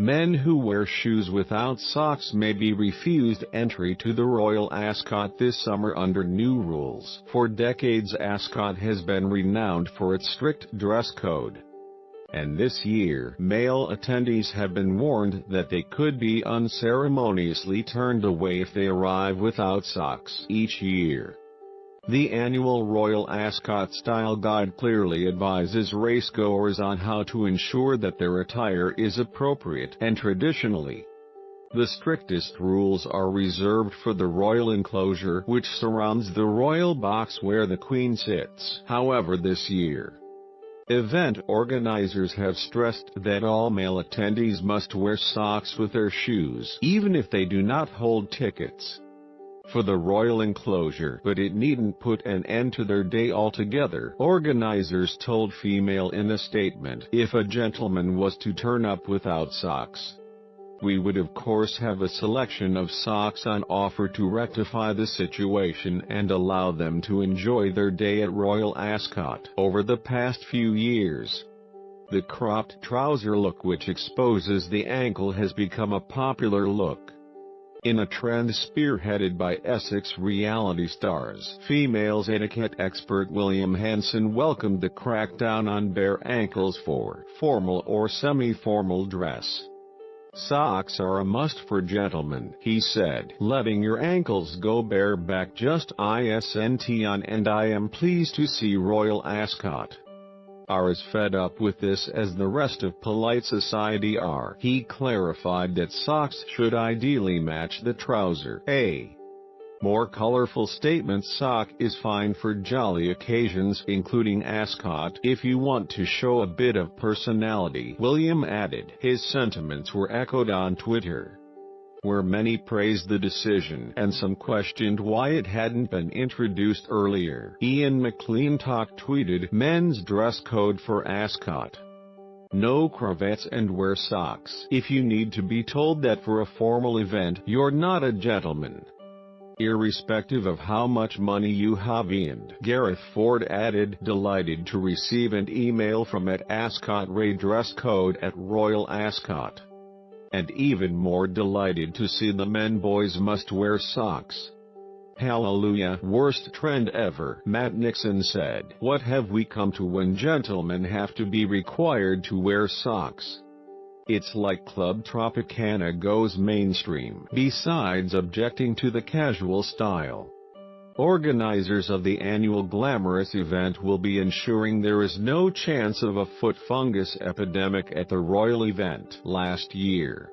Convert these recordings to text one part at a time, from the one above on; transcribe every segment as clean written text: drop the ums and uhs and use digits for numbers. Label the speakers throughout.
Speaker 1: Men who wear shoes without socks may be refused entry to the Royal Ascot this summer under new rules. For decades, Ascot has been renowned for its strict dress code. And this year, male attendees have been warned that they could be unceremoniously turned away if they arrive without socks each year. The annual Royal Ascot Style Guide clearly advises racegoers on how to ensure that their attire is appropriate and traditionally. The strictest rules are reserved for the royal enclosure, which surrounds the royal box where the Queen sits. However, this year, event organizers have stressed that all male attendees must wear socks with their shoes, even if they do not hold tickets for the royal enclosure, but it needn't put an end to their day altogether, organizers told Female in a statement. If a gentleman was to turn up without socks, we would of course have a selection of socks on offer to rectify the situation and allow them to enjoy their day at Royal Ascot. Over the past few years, the cropped trouser look, which exposes the ankle, has become a popular look. In a trend spearheaded by Essex reality stars, Female's etiquette expert William Hanson welcomed the crackdown on bare ankles for formal or semi-formal dress. Socks are a must for gentlemen, he said. Letting your ankles go bareback just isn't on, and I am pleased to see Royal Ascot are as fed up with this as the rest of polite society are. He clarified that socks should ideally match the trouser. A more colorful statement sock is fine for jolly occasions, including Ascot, if you want to show a bit of personality, William added. His sentiments were echoed on Twitter, where many praised the decision and some questioned why it hadn't been introduced earlier. Ian McClintock tweeted, "Men's dress code for Ascot: no cravats and wear socks. If you need to be told that for a formal event, you're not a gentleman, irrespective of how much money you have earned." Gareth Ford added, "Delighted to receive an email from @Ascot Ray dress code at Royal Ascot. And even more delighted to see the men boys must wear socks. Hallelujah, worst trend ever," Matt Nixon said. "What have we come to when gentlemen have to be required to wear socks? It's like Club Tropicana goes mainstream." Besides objecting to the casual style, organizers of the annual glamorous event will be ensuring there is no chance of a foot fungus epidemic at the royal event. Last year,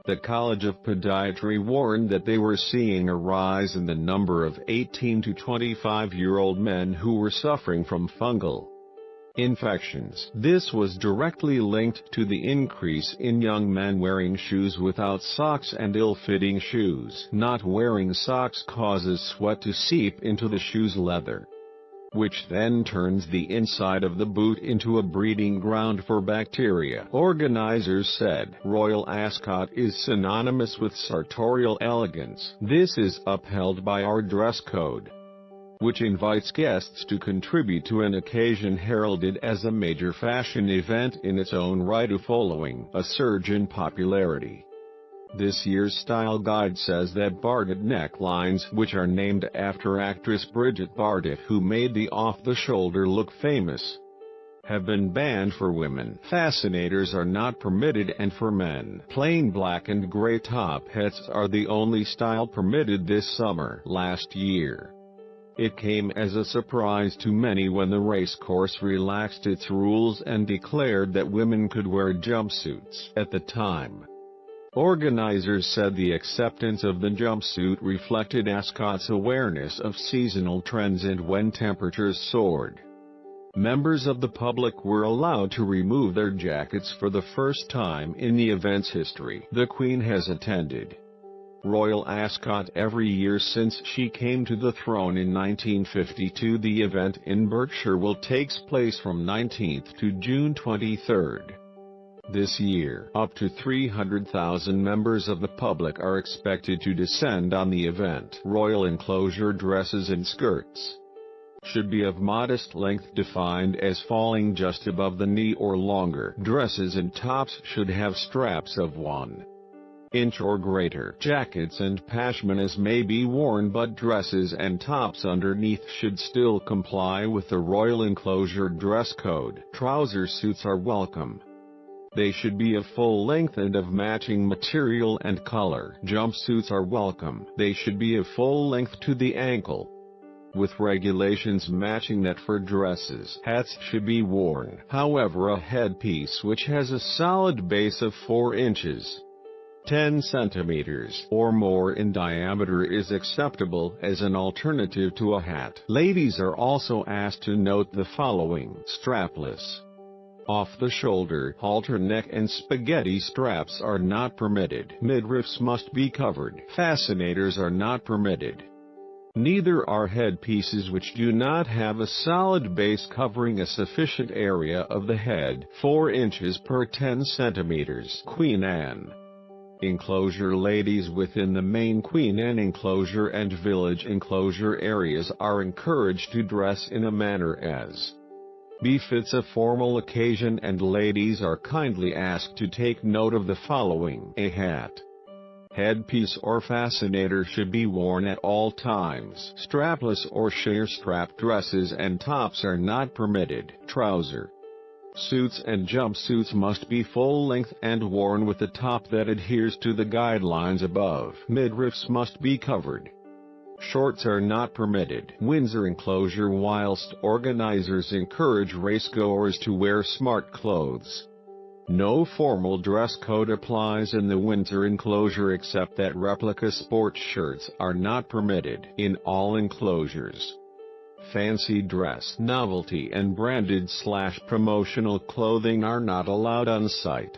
Speaker 1: the College of Podiatry warned that they were seeing a rise in the number of 18 to 25-year-old men who were suffering from fungal infections. This was directly linked to the increase in young men wearing shoes without socks and ill-fitting shoes. Not wearing socks causes sweat to seep into the shoe's leather, which then turns the inside of the boot into a breeding ground for bacteria. Organizers said Royal Ascot is synonymous with sartorial elegance. This is upheld by our dress code, which invites guests to contribute to an occasion heralded as a major fashion event in its own right, following a surge in popularity. This year's style guide says that Bardot necklines, which are named after actress Bridget Bardot, who made the off-the-shoulder look famous, have been banned for women. Fascinators are not permitted, and for men, plain black and gray top hats are the only style permitted this summer. Last year, it came as a surprise to many when the racecourse relaxed its rules and declared that women could wear jumpsuits. At the time, organizers said the acceptance of the jumpsuit reflected Ascot's awareness of seasonal trends, and when temperatures soared, members of the public were allowed to remove their jackets for the first time in the event's history. The Queen has attended Royal Ascot every year since she came to the throne in 1952. The event in Berkshire will take place from 19th to June 23rd. This year, up to 300,000 members of the public are expected to descend on the event. Royal enclosure dresses and skirts, should be of modest length defined as falling just above the knee or longer. Dresses and tops should have straps of 1 inch or greater. Jackets and pashminas may be worn, but dresses and tops underneath should still comply with the Royal Enclosure dress code. Trouser suits are welcome. They should be of full length and of matching material and color. Jumpsuits are welcome. They should be of full length to the ankle, with regulations matching that for dresses. Hats should be worn. However, a headpiece which has a solid base of 4 inches 10 centimeters or more in diameter is acceptable as an alternative to a hat. Ladies are also asked to note the following: strapless, off-the-shoulder, halter neck and spaghetti straps are not permitted. Midriffs must be covered. Fascinators are not permitted. Neither are headpieces which do not have a solid base covering a sufficient area of the head, 4 inches per 10 centimeters. Queen Anne enclosure. Ladies within the main Queen Anne enclosure and village enclosure areas are encouraged to dress in a manner as befits a formal occasion, and ladies are kindly asked to take note of the following: a hat, headpiece or fascinator should be worn at all times. Strapless or sheer strap dresses and tops are not permitted. Trouser suits and jumpsuits must be full length and worn with a top that adheres to the guidelines above. Midriffs must be covered. Shorts are not permitted. Windsor enclosure. Whilst organizers encourage racegoers to wear smart clothes, no formal dress code applies in the Windsor enclosure except that replica sports shirts are not permitted. In all enclosures, fancy dress, novelty and branded/promotional clothing are not allowed on site.